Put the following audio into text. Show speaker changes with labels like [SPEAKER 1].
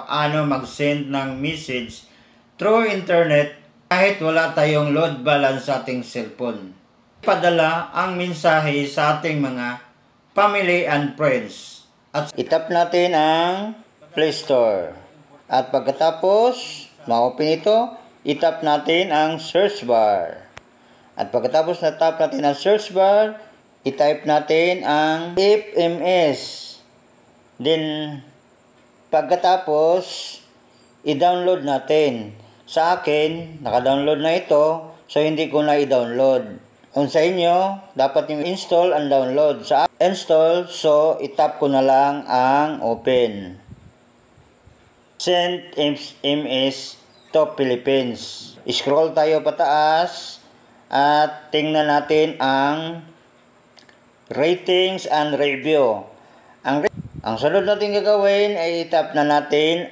[SPEAKER 1] Paano mag-send ng message through internet kahit wala tayong load balance sa ating cellphone. Padala ang mensahe sa ating mga family and friends. At itap natin ang Play Store. At pagkatapos ma-open ito, itap natin ang search bar. At pagkatapos na-tap natin ang search bar, i-type natin ang FMS. Then, pagkatapos, i-download natin. Sa akin, naka-download na ito, so hindi ko na i-download. Kung sa inyo, dapat yung install and download. Sa install, so i-tap ko na lang ang open. Send MS to Philippines. Scroll tayo pataas at tingnan natin ang ratings and review. Ang sunod natin gagawin ay i-tap na natin